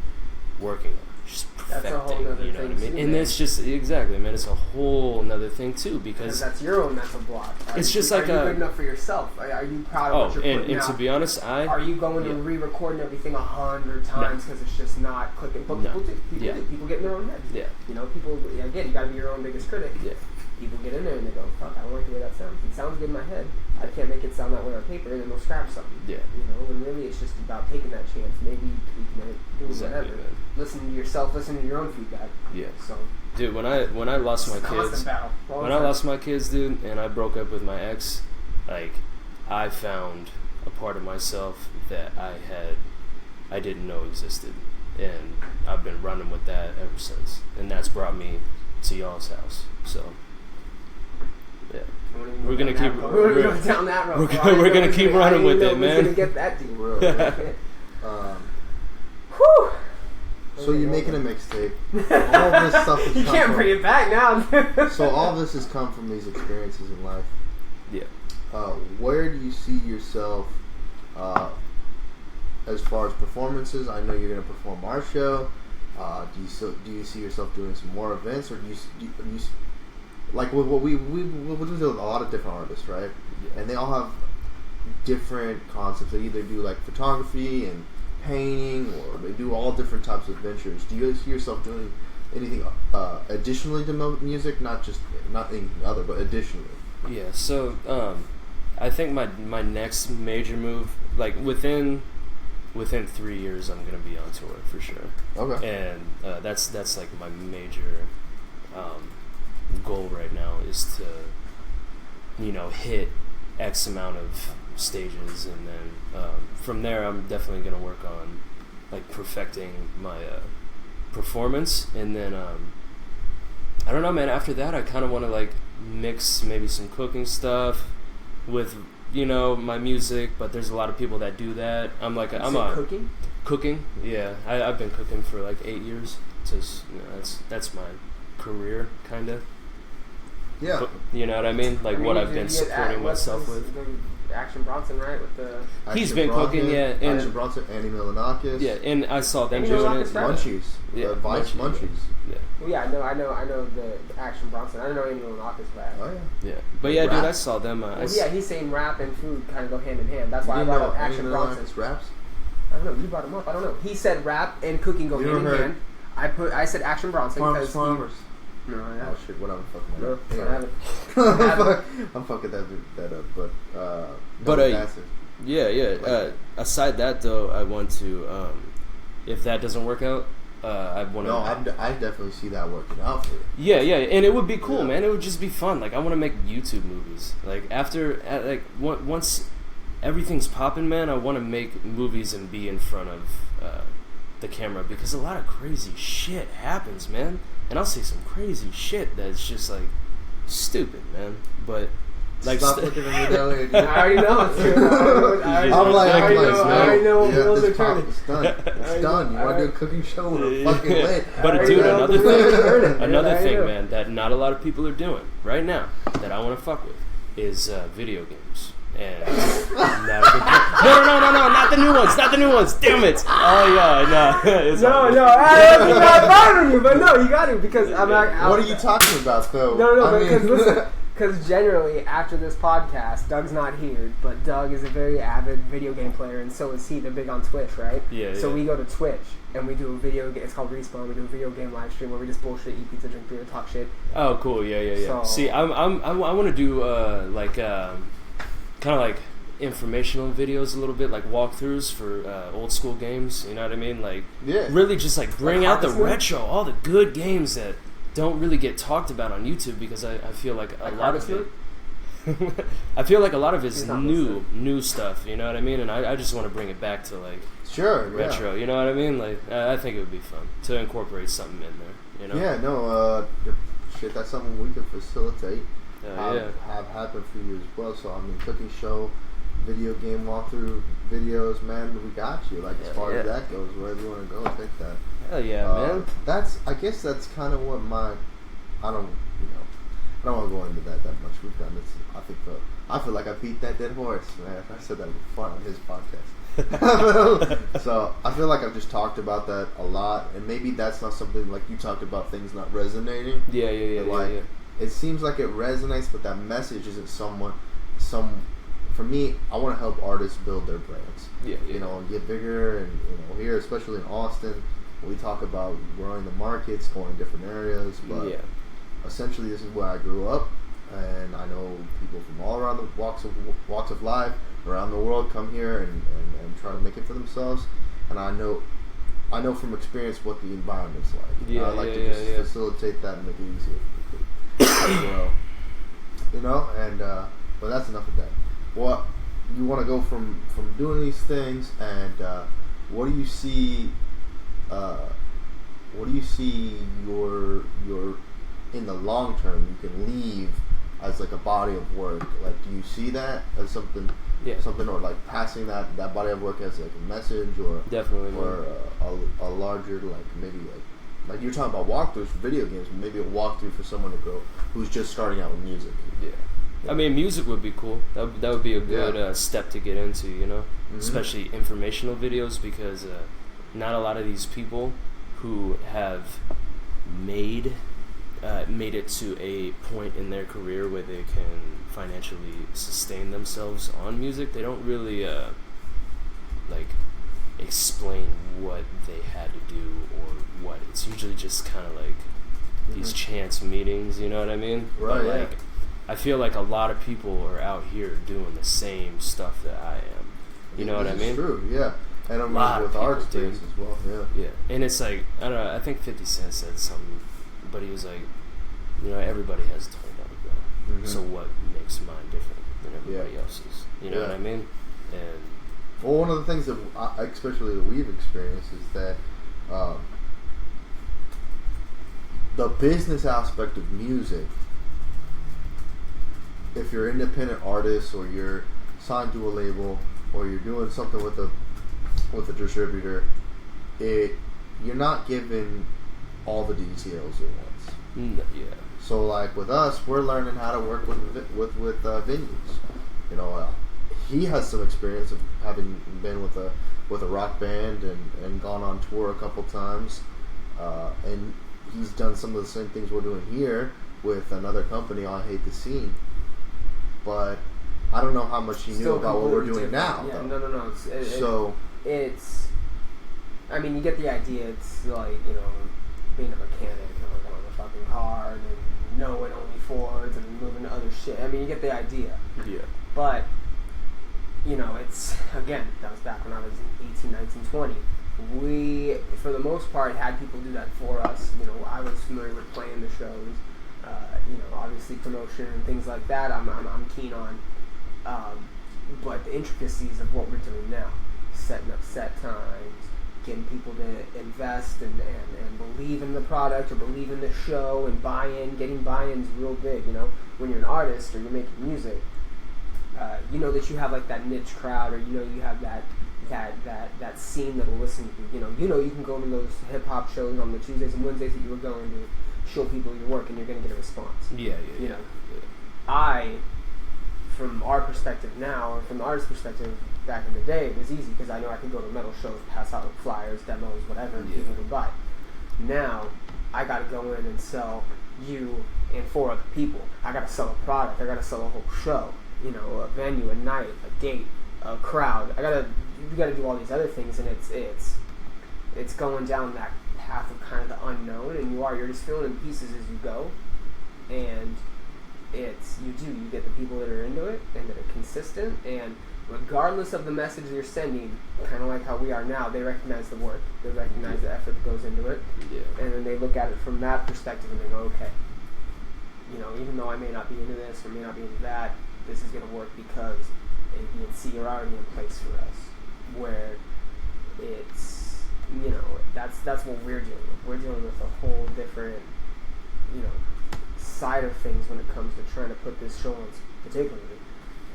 working on, just That's a whole perfecting. nother You know what I thing, mean? too, And man. it's just exactly, man. It's a whole nother thing too, Because because that's your own mental block. It's just are like you a- good enough for yourself? Are you proud of what you're putting and out? to be honest, Are you going yeah. and re-recording everything 100 times because it's just not clicking? But No. people do. People Yeah. do. People get in their own head. yeah, You know, people, again, you gotta be your own biggest critic. yeah, People get in there and they go, fuck, I don't like the way that sounds. It sounds good in my head. I can't make it sound that way on paper, and then they'll scrap something. yeah. You know, and really it's just about taking that chance, maybe tweaking it, doing Exactly, whatever. man. Listen to yourself, listen to your own feedback. Yeah. So, Dude, when I lost my it's a constant kids, battle. all the when I time. lost my kids, dude, and I broke up with my ex, like I found a part of myself that I didn't know existed, and I've been running with that ever since, and that's brought me to y'all's house. So, yeah, we're gonna keep We're gonna go down that road. we're bro. gonna- I we're didn't gonna know keep I running didn't with know it, it was man. gonna get that deep. Um, Whew. so you're making a mixtape. All this stuff has You come can't from, bring it back now. So all this has come from these experiences in life. yeah. Where do you see yourself as far as performances? I know you're going to perform our show. Do you see yourself doing some more events, or do you like what we do with a lot of different artists, right? Yeah. And they all have different concepts. They either do like photography and painting, or they do all different types of ventures. Do you see yourself doing anything additionally to music, not anything other, but additionally? Yeah, so I think my next major move, like within 3 years, I'm gonna be on tour for sure. Okay. And that's like my major goal right now is to, you know, hit X amount of stages, and then from there I'm definitely gonna work on like perfecting my performance, and then I don't know, man. After that, I kind of want to like mix maybe some cooking stuff with, you know, my music. But there's a lot of people that do that. I'm like, I'm a cooking. cooking. Yeah, I've been cooking for like 8 years. Just, you know, that's my career, kind of. Yeah. You know what I mean? Like what I've been supporting myself with. Action Bronson, right? With the He's been cooking, yeah. And Action Bronson, Annie Milonakis. Yeah, and I saw them Annie doing it. Milonakis, right? Munchies. Yeah, Vice Munchies. Yeah. Well, yeah, I know the Action Bronson. I don't know any Milonakis rap. Oh, yeah. Yeah. But yeah, Rap. dude, I saw them. Well, yeah, he's saying rap and food kind of go hand in hand. That's why I You brought know up Action Annie Bronson. Milonakis raps? I don't know. You brought him up. I don't know. He said rap and cooking go You hand in never hand. I said Action Bronson because Farmers. No, I Oh haven't. shit! What I'm fucking No, up. I haven't. I'm fucking that up, but But yeah. Aside that though, I want to. If that doesn't work out, I want to. No, I definitely see that working out for you. Yeah, and it would be cool, Yeah. man. It would just be fun. Like I want to make YouTube movies. Like once everything's popping, man, I want to make movies and be in front of the camera because a lot of crazy shit happens, man. And I'll say some crazy shit that's just like stupid, man. But like Stop looking at me that way. I already know. Dude. I already know what wheels are turning. It's done. It's done. You want to do a cooking show with a fucking lid. But dude, know. another I thing, know. man, that not a lot of people are doing right now that I want to fuck with is video games. And no, not the new ones. Damn it! Oh yeah, no. It's all good. I'm not bothering you, but no, you got to because I'm not. What are you talking about, though? No, because listen, because generally after this podcast, Doug's not here, but Doug is a very avid video game player, and so is he. They're big on Twitch, right? Yeah. So yeah. we go to Twitch and we do a video game. It's called Respawn. We do a video game live stream where we just bullshit, eat pizza, drink beer, talk shit. Oh, cool. Yeah. So- See, I want to do kind of like informational videos a little bit, like walkthroughs for old school games. You know what I mean? Like, Yeah. really just like bring Like out the Harvest Moon? retro, all the good games that don't really get talked about on YouTube because I feel like a Like lot of Harvest it. I feel like a lot of it's He's not new stuff. You know what I mean? And I just want to bring it back to like Sure. Yeah. retro. You know what I mean? Like I think it would be fun to incorporate something in there. You know? Yeah. No. Shit. That's something we can facilitate. Yeah. Have happened for you as well. So I mean, cooking show, video game walkthrough videos, man, we got you. Like as far as that goes, wherever you want to go, take that. Hell yeah, man. I guess that's kind of what I don't want to go into that much. We've done this. I feel like I beat that dead horse, man. I said that before on his podcast. So I feel like I've just talked about that a lot, and maybe that's not something like you talked about things not resonating. Yeah. It seems like it resonates, but that message isn't for me, I want to help artists build their brands. Yeah. You know, and get bigger, and here, especially in Austin, we talk about growing the markets, going different areas. But essentially, this is where I grew up, and I know people from all around the walks of life around the world come here and try to make it for themselves. And I know from experience what the environment's like. Yeah, I like to just facilitate that and make it easier for people as well. You know, and but that's enough of that. What you want to go from doing these things, and what do you see? What do you see your in the long term you can leave as like a body of work? Like, do you see that as something? Yeah. Something, or like passing that body of work as like a message, or Definitely, or a larger, like maybe like you're talking about walkthroughs for video games, maybe a walkthrough for someone to go who's just starting out with music. Yeah. I mean, music would be cool. That would be a good step to get into, you know, especially informational videos, because not a lot of these people who have made it to a point in their career where they can financially sustain themselves on music, they don't really like explain what they had to do or what. It's usually just kind of like these chance meetings, you know what I mean? Right. But like, I feel like a lot of people are out here doing the same stuff that I am. You know what I mean? It's true, yeah. And I'm Lot with of our people, experience as well, Yeah, and it's like, I don't know, I think 50 Cent said something, but he was like, you know, everybody has a $20 bill, so what makes mine different than everybody else's? You know what I mean? And well, one of the things that especially that we've experienced is that the business aspect of music, if you're an independent artist or you're signed to a label or you're doing something with a distributor, you're not given all the details at once. yeah. So like with us, we're learning how to work with venues. You know, he has some experience of having been with a rock band and gone on tour a couple times, and he's done some of the same things we're doing here with another company. I Hate the Scene, but I don't know how much he knew about what we're doing now. Yeah, though. no. It's. I mean, you get the idea. It's like, being a mechanic and like on a fucking car and knowing only Fords and moving to other shit. I mean, you get the idea. Yeah. But, it's, again, that was back when I was 18, 19, 20. We, for the most part, had people do that for us. I was familiar with playing the shows. Obviously promotion and things like that I'm keen on. But the intricacies of what we're doing now, setting up set times, getting people to invest and believe in the product or believe in the show and getting buy-in's real big. When you're an artist or you're making music, that you have like that niche crowd, or you have that scene that'll listen to you. You can go to those hip hop shows on the Tuesdays and Wednesdays that you were going to show people your work, and you're going to get a response. Yeah. From our perspective now, or from the artist's perspective back in the day, it was easy because I know I could go to metal shows, pass out flyers, demos, whatever, and people would buy. Now, I got to go in and sell you and 4 other people. I got to sell a product. I got to sell a whole show. A venue, a night, a date, a crowd. You got to do all these other things, and it's going down that path of kind of the unknown, and you're just filling in pieces as you go, and you get the people that are into it and that are consistent, and regardless of the message you're sending, kind of like how we are now, they recognize the work, they recognize the effort that goes into it, and then they look at it from that perspective and they go, okay, even though I may not be into this or may not be into that, this is going to work because A, B, and C are already in place for us, where it's, that's what we're dealing with. We're dealing with a whole different, side of things when it comes to trying to put this show on, particularly,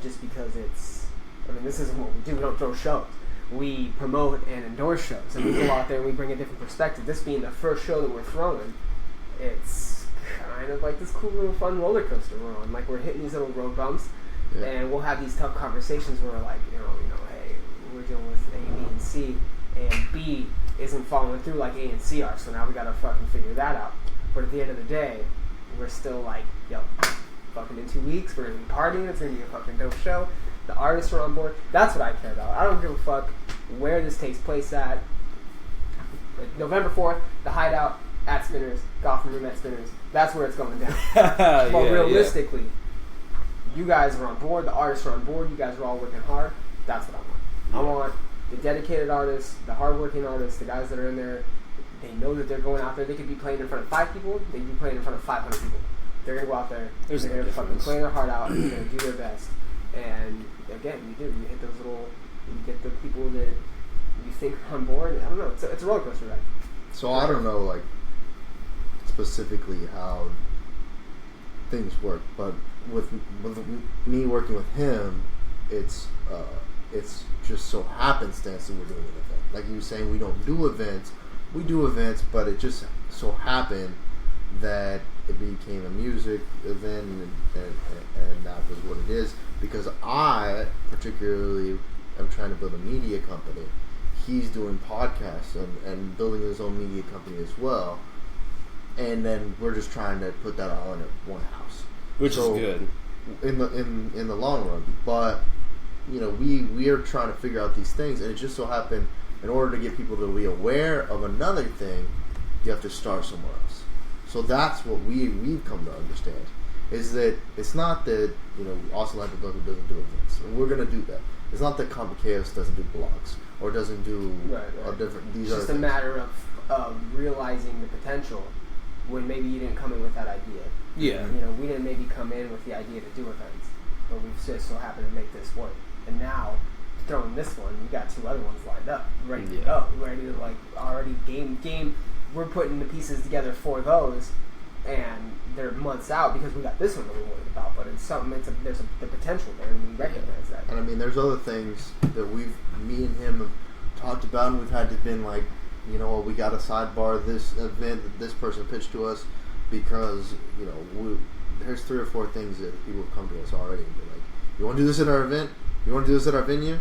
just because this isn't what we do. We don't throw shows. We promote and endorse shows, and we go out there and we bring a different perspective. This being the first show that we're throwing, it's kind of like this cool little fun roller coaster we're on. Like, we're hitting these little road bumps, and we'll have these tough conversations where we're like, hey, we're dealing with A, B, and C, and B isn't following through like A and C are, so now we gotta fucking figure that out. But at the end of the day, we're still like, fucking in 2 weeks, we're gonna be partying, it's gonna be a fucking dope show. The artists are on board. That's what I care about. I don't give a fuck where this takes place at. November 4th, the Hideout at Spinners, Gotham Room at Spinners. That's where it's going down. But realistically, you guys are on board, the artists are on board, you guys are all working hard. That's what I want. I want the dedicated artists, the hardworking artists, the guys that are in there. They know that they're going out there. They could be playing in front of 5 people. They could be playing in front of 500 people. They're going to go out there. They're going to fucking play their heart out. And they're going to do their best. And again, you hit those little, you get the people that you think are on board. I don't know. It's a roller coaster ride. So I don't know, like, specifically how things work, but with me working with him, it's just so happenstance that we're doing an event. Like you were saying, we don't do events. We do events, but it just so happened that it became a music event, and that was what it is. Because I particularly am trying to build a media company. He's doing podcasts and building his own media company as well. And then we're just trying to put that all in one house, which is good in the long run. But we are trying to figure out these things, and it just so happened, in order to get people to be aware of another thing, you have to start somewhere else. So that's what we've come to understand, is that it's not that Austin Life doesn't do events, and we're gonna do that. It's not that Comic Chaos doesn't do blogs or doesn't do a different. These it's just a matter of realizing the potential when maybe you didn't come in with that idea. Yeah. We didn't maybe come in with the idea to do events, but we've just so happened to make this work. And now, throwing this one, you got 2 other ones lined up, ready to go, ready to already game. We're putting the pieces together for those, and they're months out because we got this one that we're worried about. But it's something. There's the potential there, and we recognize that. And I mean, there's other things that me and him have talked about, and we've had to been like, we got to sidebar this event that this person pitched to us because there's 3 or 4 things that people have come to us already and be like, you want to do this at our event? you want to do this at our venue?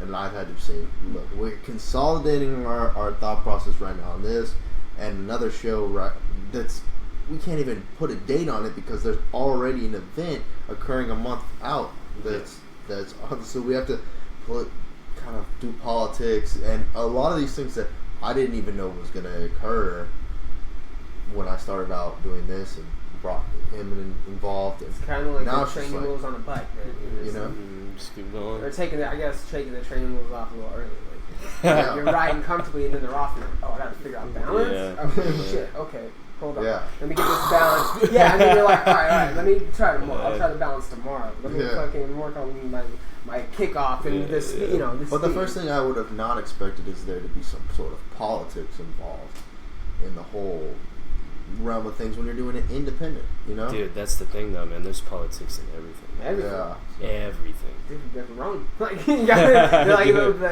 And I had to say, look, we're consolidating our thought process right now on this, and another show that's, we can't even put a date on it because there's already an event occurring a month out. That's so we have to kind of do politics and a lot of these things that I didn't even know was going to occur when I started out doing this and brought him involved. It's kind of like the training wheels on a bike, man. You know, just keep going. Or taking the training wheels off a little early. Like, you're riding comfortably and then they're off. And oh, I got to figure out balance. Yeah. Oh shit. Okay. Hold on. Yeah. Let me get this balance. Yeah, and then you're like, all right. Let me try tomorrow. I'll try to balance tomorrow. Let me fucking work on my kickoff and this. You know. This but the first thing I would have not expected is there to be some sort of politics involved in the whole realm of things when you're doing it independent. You know. Dude, that's the thing though, man. There's politics in everything. Everything. Yeah. Everything. Dude, you're wrong. Like, they're like,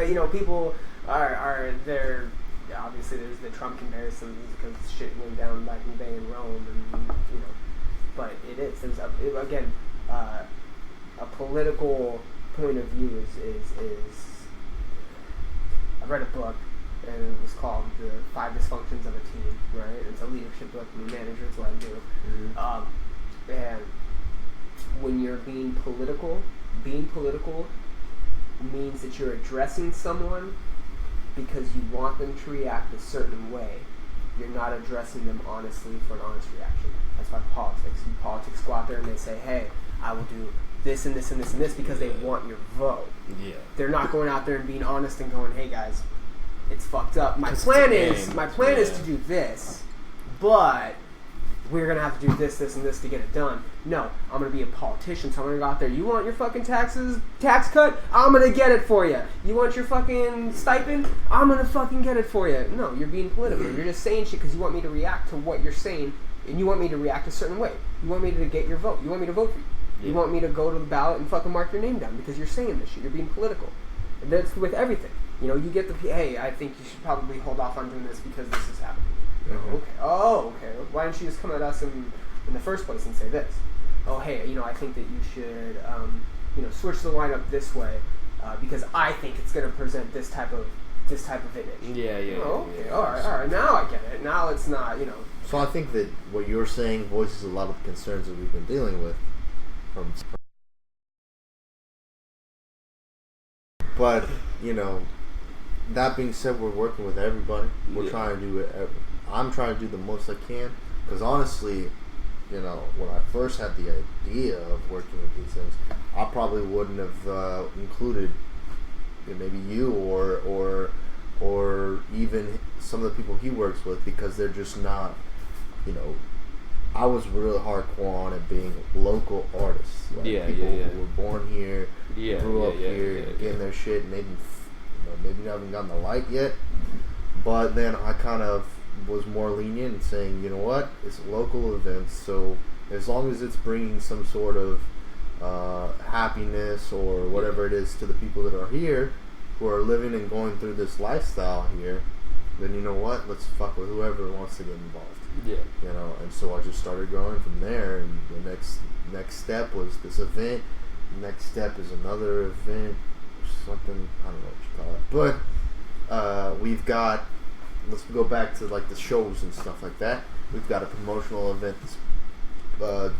you know, people are there. Obviously, there's the Trump comparisons because shit went down back in the day in Rome, and you know. But it is. There's a political point of view is. I read a book, and it was called The 5 Dysfunctions of a Team. Right? It's a leadership book. Me manager is what I do. Mm-hmm. And when you're being political means that you're addressing someone because you want them to react a certain way. You're not addressing them honestly for an honest reaction. That's why politics go out there and they say, hey, I will do this and this and this and this because they want your vote. Yeah. They're not going out there and being honest and going, hey guys, it's fucked up. My plan is to do this, but we're going to have to do this, this, and this to get it done. No, I'm going to be a politician, so I'm going to go out there. You want your fucking tax cut? I'm going to get it for you. You want your fucking stipend? I'm going to fucking get it for you. No, you're being political. You're just saying shit because you want me to react to what you're saying, and you want me to react a certain way. You want me to get your vote. You want me to vote for you. Yeah. You want me to go to the ballot and fucking mark your name down because you're saying this shit. You're being political. And that's with everything. You know, you get hey, I think you should probably hold off on doing this because this is happening. Mm-hmm. Okay. Oh, okay. Why didn't you just come at us in the first place and say this? Oh, hey, you know, I think that you should, switch the lineup this way because I think it's going to present this type of image. Yeah. Oh, okay. All right. Now I get it. Now it's not, you know. So I think that what you're saying voices a lot of the concerns that we've been dealing with. But, you know, that being said, we're working with everybody. We're trying to do it. I'm trying to do the most I can because honestly, you know, when I first had the idea of working with these things, I probably wouldn't have included maybe you or even some of the people he works with because they're just not, you know. I was really hardcore on it being local artists. Like people who were born here, grew up here, getting their shit, maybe not even gotten the light yet. But then I kind of was more lenient and saying, you know what, it's local events, so as long as it's bringing some sort of happiness or whatever it is to the people that are here, who are living and going through this lifestyle here, then you know what, let's fuck with whoever wants to get involved. Yeah. You know, and so I just started going from there, and the next step was this event. The next step is another event, or something, I don't know what you call it. But we've got, let's go back to like the shows and stuff like that. We've got a promotional event that's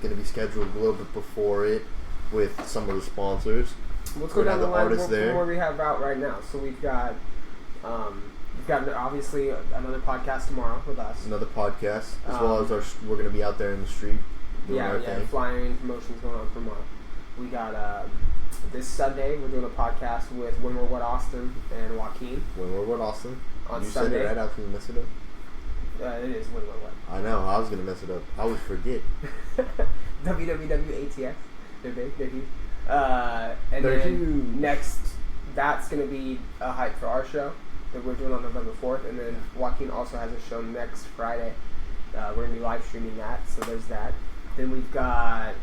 going to be scheduled a little bit before it with some of the sponsors. Let's go down the line from where we have out right now. So we've got obviously another podcast tomorrow with us. Another podcast, as well as we're going to be out there in the street doing our thing. Flying promotions going on tomorrow. We got this Sunday we're doing a podcast with When We're What Austin and Joaquin. When We're What Austin. On you Sunday. said it right after you mess it up. It is When We're What. I know. I was going to mess it up. I would forget. ATX. They're big. They're huge. And they're then huge. Next, that's going to be a hype for our show that we're doing on November 4th. And then Joaquin also has a show next Friday. We're going to be live streaming that, so there's that. Then we've got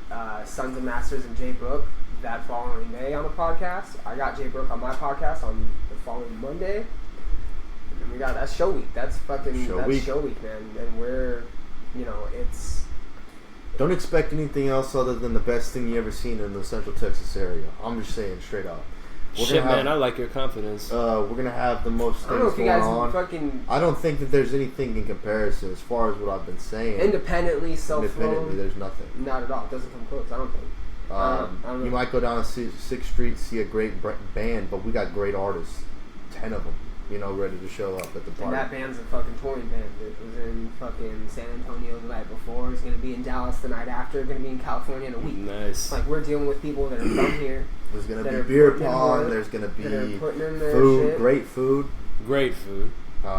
Sons of Masters and Jay Brook that following day on the podcast. I got Jay Brook on my podcast on the following Monday. And then we got that's show week. That's show week, man. And we're, you know, it's. Don't expect anything else other than the best thing you ever seen in the Central Texas area. I'm just saying straight up. Shit, man, I like your confidence. We're gonna have the most I don't know things if you going guys on. fucking I don't think that there's anything in comparison as far as what I've been saying. independently Independently, self-flown. there's nothing. Not at all. It doesn't come close. I don't think. I don't know. You might go down to 6th Street, see a great band, but we got great artists, 10 of them, ready to show up at the party. And that band's a fucking touring band. It was in fucking San Antonio the night before. It's gonna be in Dallas the night after. It's gonna be in California in a week. Nice. Like, we're dealing with people that are from here. There's gonna that be are beer putting in pong. work, There's gonna that are be putting in their food, shit. great food. Great food. We're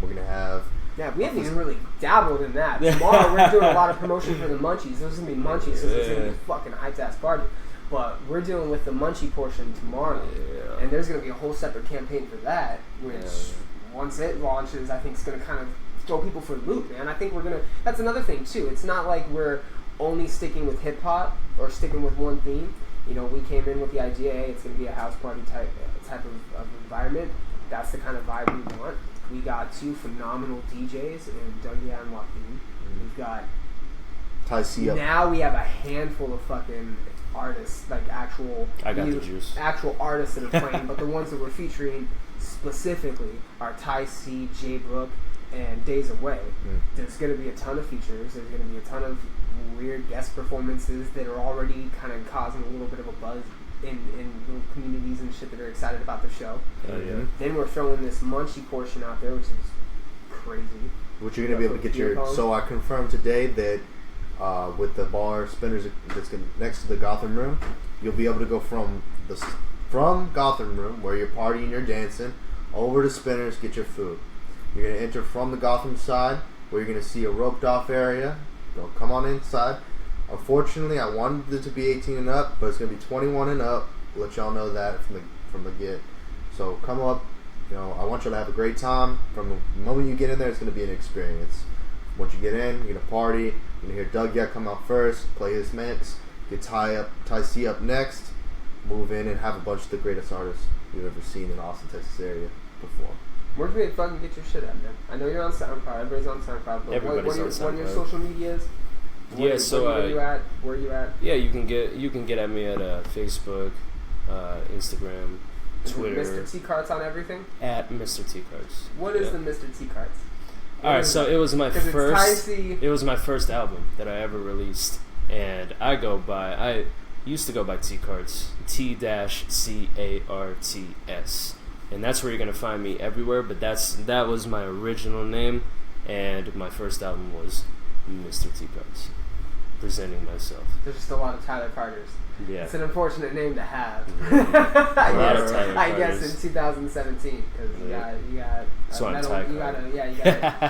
gonna have. Yeah, we haven't even really dabbled in that. Tomorrow we're doing a lot of promotion for the munchies. There's gonna be munchies, so it's gonna be a fucking hyped ass party. But we're dealing with the munchie portion tomorrow, and there's gonna be a whole separate campaign for that. Which once it launches, I think it's gonna kind of throw people for a loop, man. I think we're gonna. That's another thing too. It's not like we're only sticking with hip hop or sticking with one theme. We came in with the idea, hey, it's gonna be a house party type of environment. That's the kind of vibe we want. We got 2 phenomenal DJs in Dougie and Joaquin. We've got Ty C up. now we have a handful of fucking artists, like actual artists that are playing, but the ones that we're featuring specifically are Ty C, J Brook, and Days Away. There's going to be a ton of features. There's going to be a ton of weird guest performances that are already kind of causing a little bit of a buzz in little communities and shit that are excited about the show. Then we're throwing this munchie portion out there, which is crazy. Which you're going to be able to get your... So I confirmed today that with the bar spinners that's next to the Gotham Room, you'll be able to go from Gotham Room, where you're partying, you're dancing, over to Spinners, get your food. You're going to enter from the Gotham side, where you're going to see a roped off area. Come on inside. Unfortunately, I wanted it to be 18 and up, but it's going to be 21 and up. I'll let y'all know that from the get. So come up. I want you to have a great time. From the moment you get in there, it's going to be an experience. Once you get in, you're going to party. You're going to hear Doug Yet come out first, play his mix, get Ty C up next, move in, and have a bunch of the greatest artists you've ever seen in the Austin, Texas area perform. Where can they fucking get your shit at, man? I know you're on SoundCloud. Everybody's on SoundCloud. But Everybody's on SoundCloud. What are your social medias? Where are you at? Where are you at? Yeah, you can get at me at Facebook, Instagram, Twitter. Mr. T Carts on everything? At Mr. T Carts. What is the Mr. T Carts? Alright, so it was my first album that I ever released, and I used to go by T Carts, T-CARTS, and that's where you're gonna find me everywhere. But that was my original name, and my first album was Mr. T Carts, presenting myself. There's just a lot of Tyler Carters. Yeah, it's an unfortunate name to have. I guess in 2017, because you got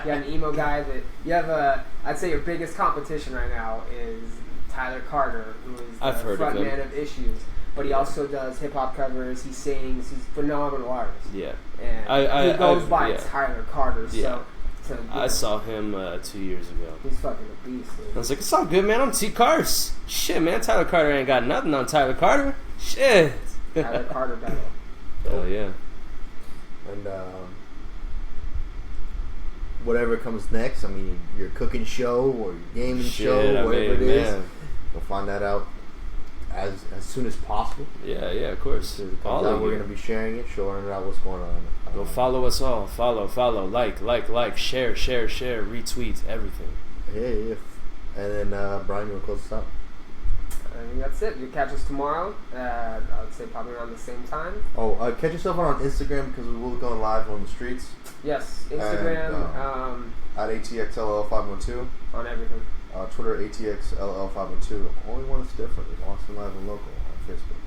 an emo guy that you have I'd say your biggest competition right now is Tyler Carter, who is the frontman of Issues. But he also does hip hop covers. He sings. He's a phenomenal artist. Yeah, and he goes by Tyler Carter. Yeah. So I saw him 2 years ago. He's fucking a beast. Dude. I was like, it's all good, man. I'm T Carts. Shit, man. Tyler Carter ain't got nothing on Tyler Carter. Shit. Tyler Carter battle. Oh yeah. And whatever comes next, I mean, your cooking show or your gaming show, whatever it is, you'll find that out as soon as possible. Yeah, of course. We're going to be sharing it, showing out what's going on. Go follow us all. Follow, like, share, retweet, everything. Yeah. And then, Brian, you want to close this up? I think that's it. You catch us tomorrow. I would say probably around the same time. Catch yourself on Instagram, because we will be going live on the streets. Yes, Instagram. At ATXLL512. On everything. Twitter, ATXLL512. Only one that's different is Austin Live and Local on Facebook.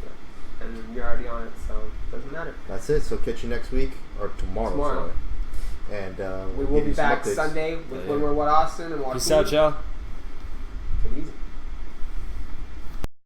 Yeah. And you're already on it, so it doesn't matter. That's it. So catch you next week, or tomorrow. Sorry. And we will be back Sunday with When We're What Austin and Joaquin. Peace out, y'all.